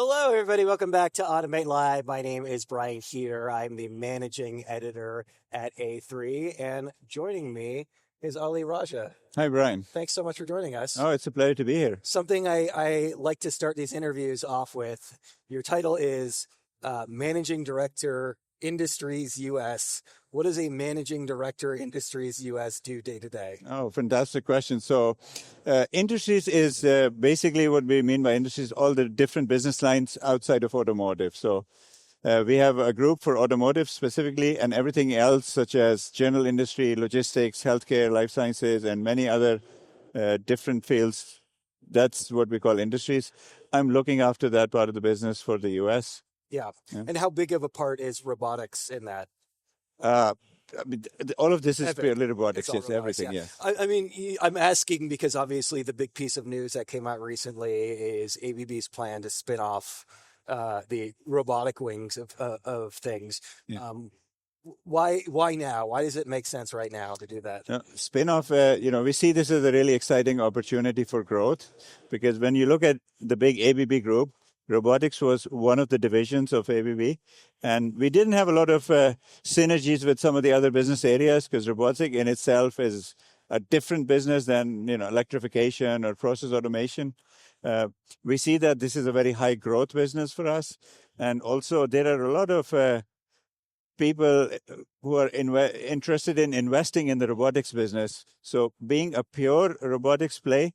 Hello, everybody. Welcome back to Automate Live. My name is Brian Heater. I'm the managing editor at A3, and joining me is Ali Raja. Hi, Brian. Thanks so much for joining us. Oh, it's a pleasure to be here. Something I like to start these interviews off with. Your title is Managing Director, Industries US. What does a Managing Director, Industries US do day to day? Oh, fantastic question. So, industries is basically what we mean by industries, all the different business lines outside of automotive. So, we have a group for automotive specifically, and everything else, such as general industry, logistics, healthcare, life sciences, and many other different fields. That's what we call industries. I'm looking after that part of the business for the US. Yeah. And how big of a part is robotics in that? I mean, all of this is purely robotics. It's all Yes, robotics, everything. yeah. Yeah. I mean, I'm asking because obviously the big piece of news that came out recently is ABB's plan to spin off the robotic wings of things. Yeah. Why now? Why does it make sense right now to do that? Spin-off, we see this as a really exciting opportunity for growth because when you look at the big ABB group, robotics was one of the divisions of ABB, and we didn't have a lot of synergies with some of the other business areas because robotics in itself is a different business than electrification or process automation. We see that this is a very high growth business for us, and also there are a lot of people who are interested in investing in the robotics business. So being a pure robotics play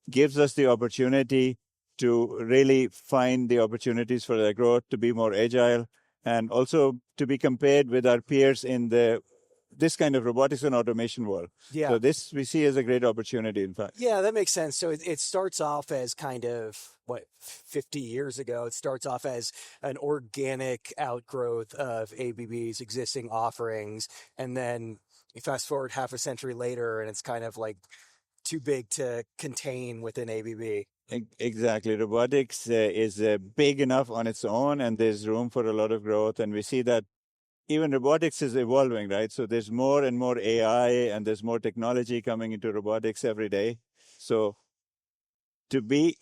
gives us the opportunity to really find the opportunities for their growth, to be more agile, and also to be compared with our peers in this kind of robotics and automation world. Yeah. So this we see as a great opportunity, in fact. Yeah, that makes sense. So it starts off as kind of, 50 years ago, it starts off as an organic outgrowth of ABB's existing offerings. And then you fast forward half a century later, and it's kind of like too big to contain within ABB. Exactly. Robotics is big enough on its own, and there's room for a lot of growth. And we see that even robotics is evolving, right? So there's more and more AI, and there's more technology coming into robotics every day. So to be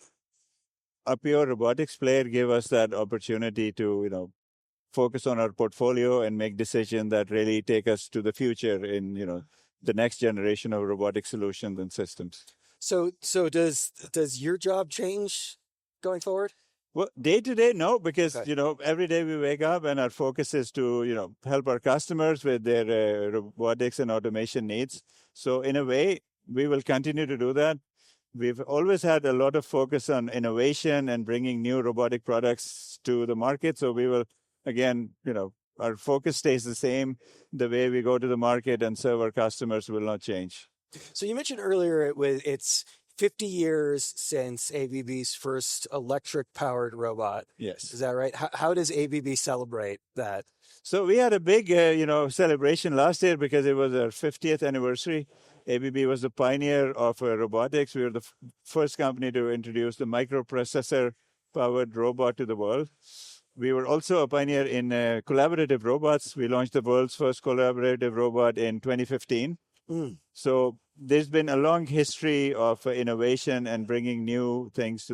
a pure robotics player give us that opportunity to, focus on our portfolio and make decisions that really take us to the future in, the next generation of robotic solutions and systems. So does your job change going forward? Well, day to day, no, because, Okay. every day we wake up and our focus is to, help our customers with their robotics and automation needs. So in a way, we will continue to do that. We've always had a lot of focus on innovation and bringing new robotic products to the market. So we will, again, our focus stays the same. The way we go to the market and serve our customers will not change. So you mentioned earlier it's 50 years since ABB's first electric-powered robot. Yes. Is that right? How does ABB celebrate that? So we had a big, celebration last year because it was our 50th anniversary. ABB was the pioneer of robotics. We were the first company to introduce the microprocessor-powered robot to the world. We were also a pioneer in collaborative robots. We launched the world's first collaborative robot in 2015. So there's been a long history of innovation and bringing new things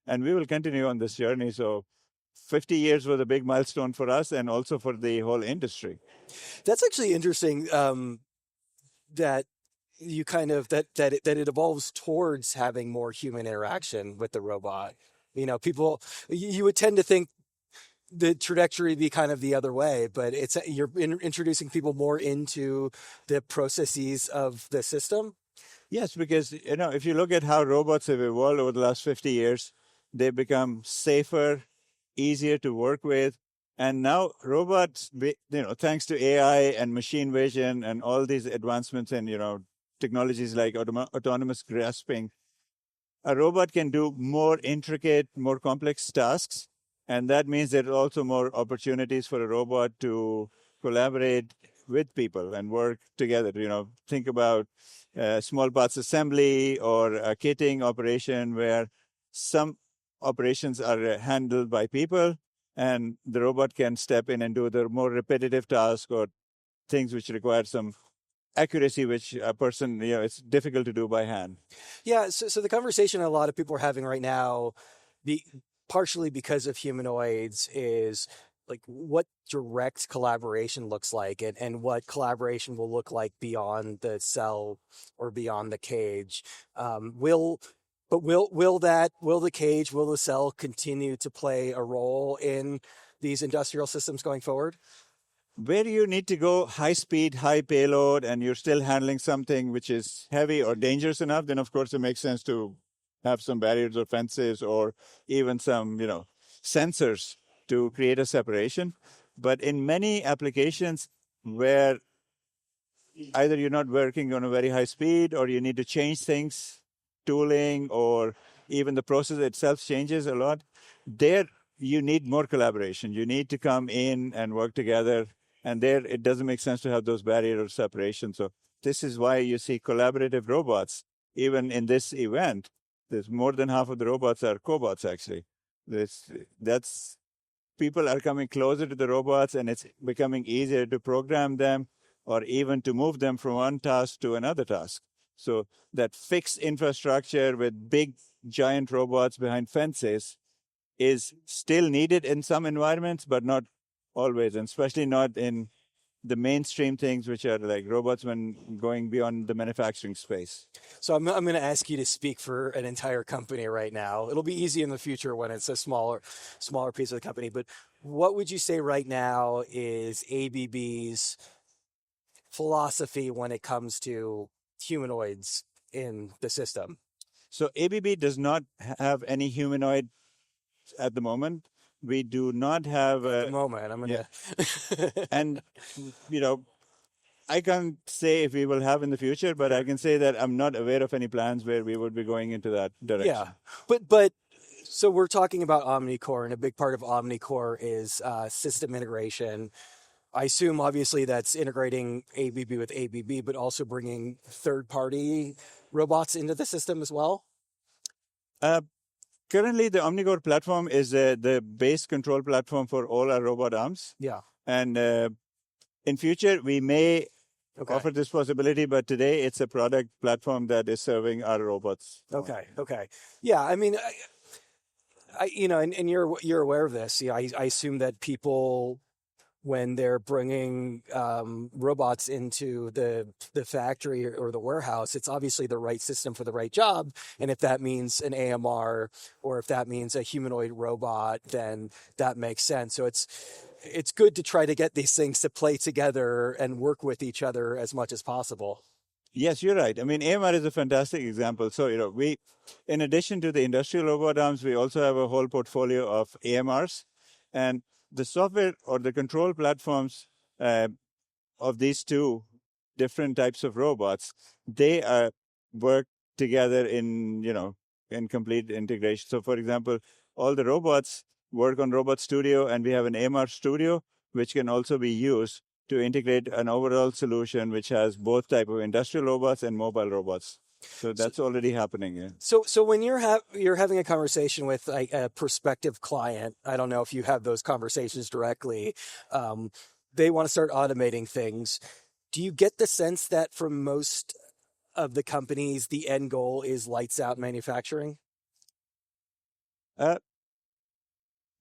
and we will continue on this journey. So 50 years was a big milestone for us and also for the whole industry. That's actually interesting that you kind of that it evolves towards having more human interaction with the robot. People, you would tend to think the trajectory be kind of the other way, but you're introducing people more into the processes of the system. Yes, because if you look at how robots have evolved over the last 50 years, they've become safer, easier to work with, and now robots, thanks to AI and machine vision and all these advancements in technologies like autonomous grasping, a robot can do more intricate, more complex tasks. And that means there are also more opportunities for a robot to collaborate with people and work together. Think about small parts assembly or a kitting operation where some operations are handled by people and the robot can step in and do the more repetitive tasks or things which require some accuracy, which a person, it's difficult to do by hand. Yeah. So the conversation a lot of people are having right now, partially because of humanoids is like what direct collaboration looks like, and what collaboration will look like beyond the cell or beyond the cage. Will but will the cage, will the cell continue to play a role in these industrial systems going forward? Where you need to go high speed, high payload, and you're still handling something which is heavy or dangerous enough, then of course it makes sense to have some barriers or fences or even some, sensors to create a separation. But in many applications where either you're not working on a very high speed or you need to change things, tooling, or even the process itself changes a lot, there you need more collaboration. You need to come in and work together. And there it doesn't make sense to have those barriers or separation. So this is why you see collaborative robots. Even in this event, there's more than half of the robots are cobots, actually. That's people are coming closer to the robots, and it's becoming easier to program them or even to move them from one task to another task. So that fixed infrastructure with big giant robots behind fences is still needed in some environments, but not always, and especially not in the mainstream things, which are like robots when going beyond the manufacturing space. So I'm going to ask you to speak for an entire company right now. It'll be easy in the future when it's a smaller piece of the company. But what would you say right now is ABB's philosophy when it comes to humanoids in the system? So ABB does not have any humanoid at the moment. We do not have At the moment, I'm yeah. gonna. And I can't say if we will have in the future, but I can say that I'm not aware of any plans where we would be going into that direction. Yeah, but so we're talking about OmniCore, and a big part of OmniCore is system integration. I assume obviously that's integrating ABB with ABB, but also bringing third-party robots into the system as well. Uh, Currently, the OmniCore platform is the base control platform for all our robot arms. Yeah. And in future, we may offer this possibility, but today it's a product platform that is serving our robots. Okay. Yeah, I mean, and you're aware of this. Yeah, I assume that people, when they're bringing robots into the factory or the warehouse, it's obviously the right system for the right job. And if that means an AMR or if that means a humanoid robot, then that makes sense. So it's good to try to get these things to play together and work with each other as much as possible. Yes, you're right. I mean, AMR is a fantastic example. So, we, in addition to the industrial robot arms, we also have a whole portfolio of AMRs. And the software or the control platforms of these two different types of robots, they work together in complete integration. So, for example, all the robots work on RobotStudio, and we have an AMR Studio, which can also be used to integrate an overall solution which has both type of industrial robots and mobile robots. So that's already happening. Yeah. So when you're having a conversation with a prospective client, I don't know if you have those conversations directly. They want to start automating things. Do you get the sense that for most of the companies, the end goal is lights out manufacturing?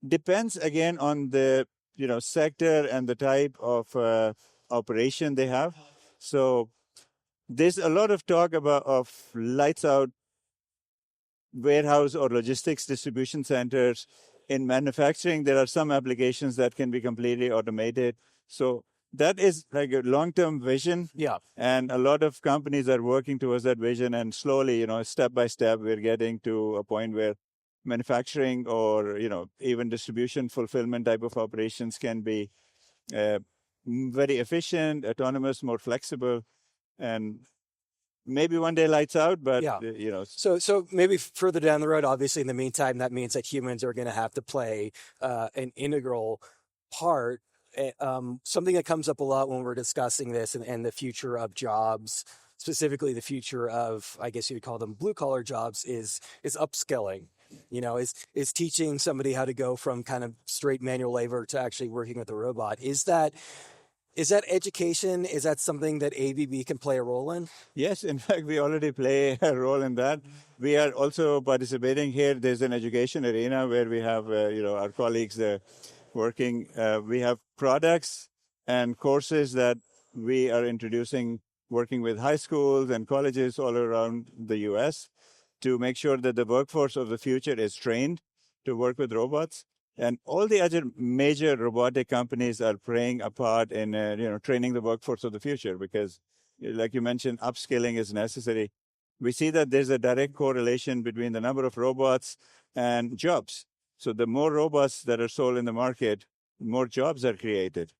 Depends again on the sector and the type of operation they have. So there's a lot of talk of lights out warehouse or logistics distribution centers. In manufacturing, there are some applications that can be completely automated. So that is like a long-term vision. Yeah. And a lot of companies are working towards that vision. And slowly, step by step, we're getting to a point where manufacturing or, even distribution fulfillment type of operations can be very efficient, autonomous, more flexible, and maybe one day lights out, but yeah. So maybe further down the road, obviously in the meantime, that means that humans are going to have to play an integral part. Something that comes up a lot when we're discussing this and the future of jobs, specifically the future of, I guess you would call them blue collar jobs, is upskilling. Is teaching somebody how to go from kind of straight manual labor to actually working with a robot. Is that Is that education? Is that something that ABB can play a role in? Yes, in fact, we already play a role in that. We are also participating here. There's an education arena where we have, our colleagues working. We have products and courses that we are introducing, working with high schools and colleges all around the U.S. to make sure that the workforce of the future is trained to work with robots. And all the other major robotic companies are playing a part in, training the workforce of the future because, like you mentioned, upskilling is necessary. We see that there's a direct correlation between the number of robots and jobs. So the more robots that are sold in the market, more jobs are created.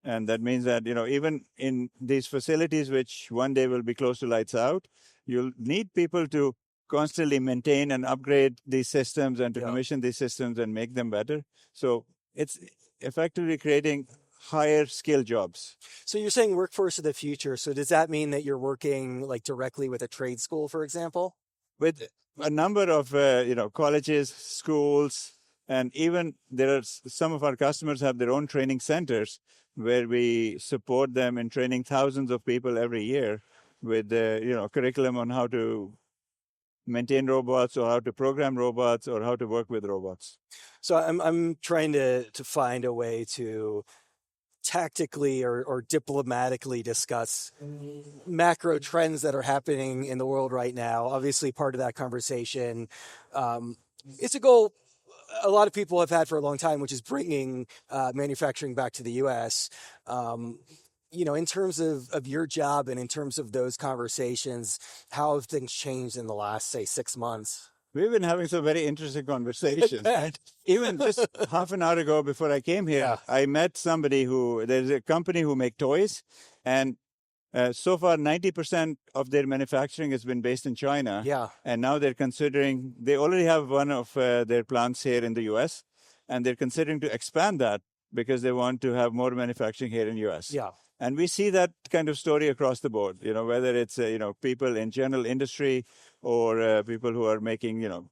And that means that, even in these facilities, which one day will be close to lights out, you'll need people to constantly maintain and upgrade these systems and to Yeah. commission these systems and make them better. So it's effectively creating higher skill jobs. So you're saying workforce of the future. So does that mean that you're working like directly with a trade school, for example? With a number of colleges, schools, and even there are some of our customers have their own training centers where we support them in training thousands of people every year with curriculum on how to maintain robots or how to program robots or how to work with robots. So I'm trying to find a way to tactically or diplomatically discuss macro trends that are happening in the world right now. Obviously, part of that conversation, it's a goal a lot of people have had for a long time, which is bringing manufacturing back to the U.S. In terms of your job and in terms of those conversations, how have things changed in the last, say, 6 months? We've been having some very interesting conversations. Even just half an hour ago before I came here, Yeah. I met somebody there's a company who make toys, and so far 90% of their manufacturing has been based in China. Yeah. And now they already have one of their plants here in the US, and they're considering to expand that because they want to have more manufacturing here in US. Yeah. And we see that kind of story across the board, whether it's, people in general industry or people who are making,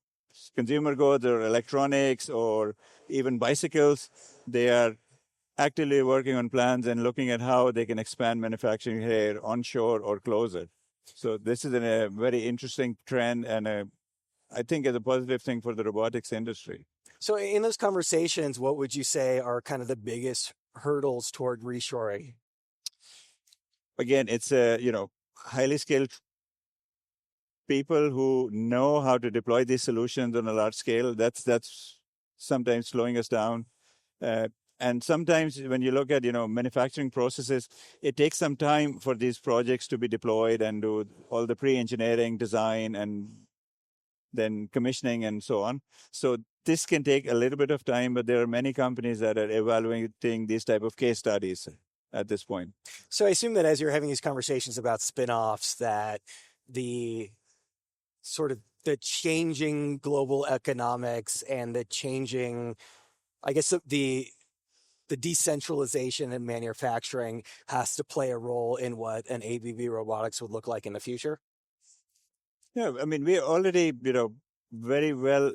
consumer goods or electronics or even bicycles. They are actively working on plans and looking at how they can expand manufacturing here onshore or closer. So this is a very interesting trend and I think is a positive thing for the robotics industry. So in those conversations, what would you say are kind of the biggest hurdles toward reshoring? Again, it's highly skilled people who know how to deploy these solutions on a large scale. That's sometimes slowing us down. And sometimes when you look at, manufacturing processes, it takes some time for these projects to be deployed and do all the pre-engineering, design, and then commissioning and so on. So this can take a little bit of time, but there are many companies that are evaluating these type of case studies at this point. So I assume that as you're having these conversations about spin-offs, that the sort of the changing global economics and the changing, I guess, the decentralization in manufacturing has to play a role in what an ABB robotics would look like in the future. Yeah, I mean, we're already, very well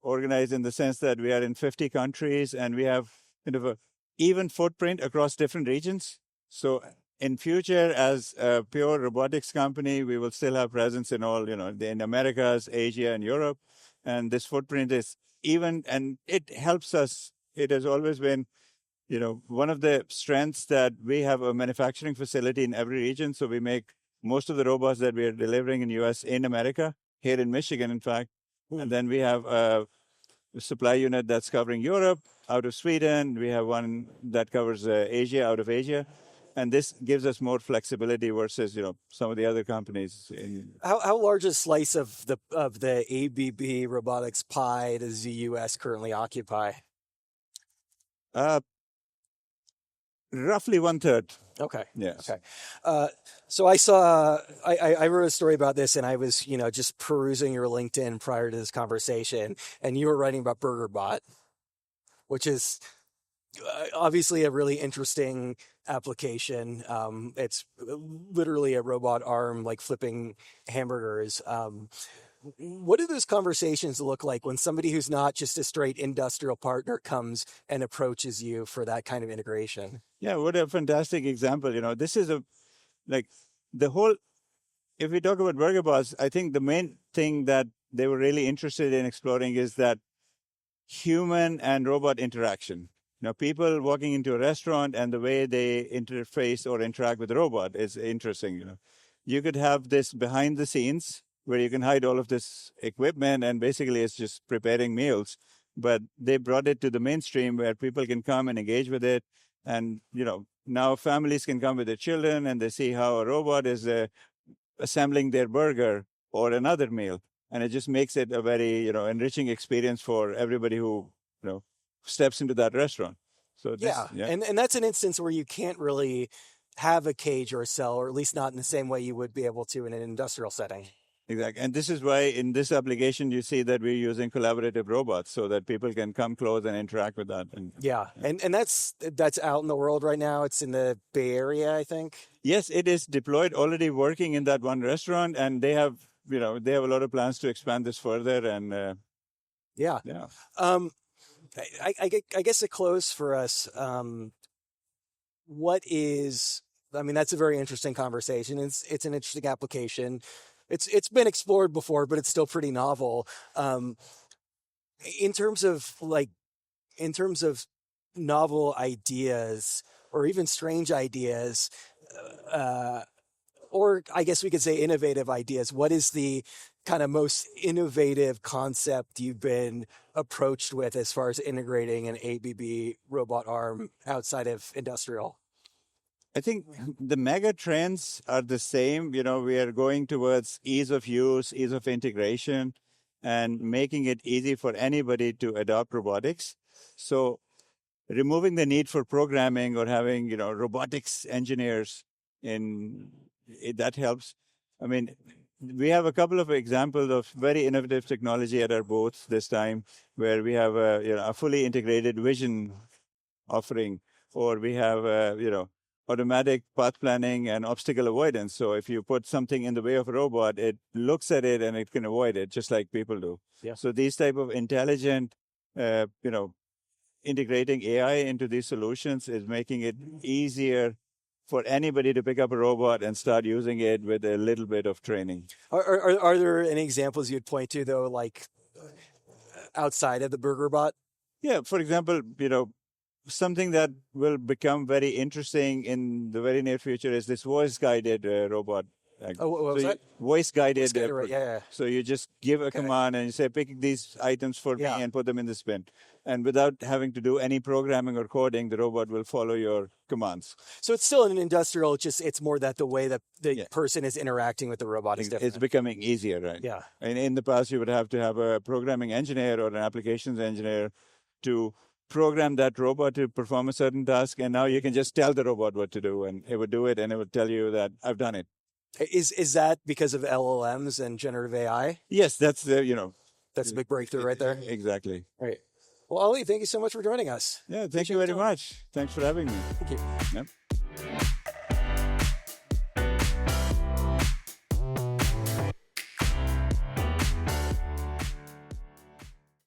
organized in the sense that we are in 50 countries and we have kind of a even footprint across different regions. So in future, as a pure robotics company, we will still have presence in all, in Americas, Asia, and Europe. And this footprint is even, and it helps us. It has always been, one of the strengths that we have a manufacturing facility in every region. So we make most of the robots that we are delivering in US in America, here in Michigan, in fact. And then we have a supply unit that's covering Europe out of Sweden. We have one that covers Asia out of Asia. And this gives us more flexibility versus, some of the other companies. How large a slice of the ABB robotics pie does the U.S. currently occupy? Roughly 1/3. Okay. Yes. Okay. So I wrote a story about this, and I was, just perusing your LinkedIn prior to this conversation, and you were writing about BurgerBot, which is obviously a really interesting application. It's literally a robot arm, like flipping hamburgers. What do those conversations look like when somebody who's not just a straight industrial partner comes and approaches you for that kind of integration? Yeah, what a fantastic example. This is like the whole, if we talk about BurgerBots, I think the main thing that they were really interested in exploring is that human and robot interaction. People walking into a restaurant and the way they interface or interact with the robot is interesting. You could have this behind the scenes where you can hide all of this equipment and basically it's just preparing meals. But they brought it to the mainstream where people can come and engage with it. And, now families can come with their children and they see how a robot is assembling their burger or another meal. And it just makes it a very, enriching experience for everybody who, steps into that restaurant. So Yeah. And that's an instance where you can't really have a cage or a cell, or at least not in the same way you would be able to in an industrial setting. Exactly. And this is why in this application, you see that we're using collaborative robots so that people can come close and interact with that. And that's out in the world right now. It's in the Bay Area, I think. Yes, it is deployed, already working in that one restaurant, and they have a lot of plans to expand this further. And yeah. I guess to close for us, that's a very interesting conversation. It's an interesting application. It's been explored before, but it's still pretty novel. In terms of novel ideas or even strange ideas, or I guess we could say innovative ideas, what is the kind of most innovative concept you've been approached with as far as integrating an ABB robot arm outside of industrial? I think the mega trends are the same. We are going towards ease of use, ease of integration, and making it easy for anybody to adopt robotics. So removing the need for programming or having, robotics engineers that helps. I mean, we have a couple of examples of very innovative technology at our booth this time, where we have a fully integrated vision offering, or we have automatic path planning and obstacle avoidance. So if you put something in the way of a robot, it looks at it and it can avoid it, just like people do. Yeah. So these type of intelligent, integrating AI into these solutions is making it easier for anybody to pick up a robot and start using it with a little bit of training. Are there any examples you'd point to, though, like outside of the BurgerBot? Yeah, for example, something that will become very interesting in the very near future is this voice-guided robot. What was that? Voice-guided. Yeah. So you just give a command and you say, pick these items for me and put them in this bin. And without having to do any programming or coding, the robot will follow your commands. So it's still an industrial, it's more that the way that the person is interacting with the robot is different. It's becoming easier, right? Yeah. And in the past, you would have to have a programming engineer or an applications engineer to program that robot to perform a certain task. And now you can just tell the robot what to do, and it would do it, and it would tell you that I've done it. Is that because of LLMs and generative AI? Yes, that's that's a big breakthrough right there. Exactly. Right. Well, Ali, thank you so much for joining us. Yeah, thank you very much. Thanks for having me. Thank you. Yep.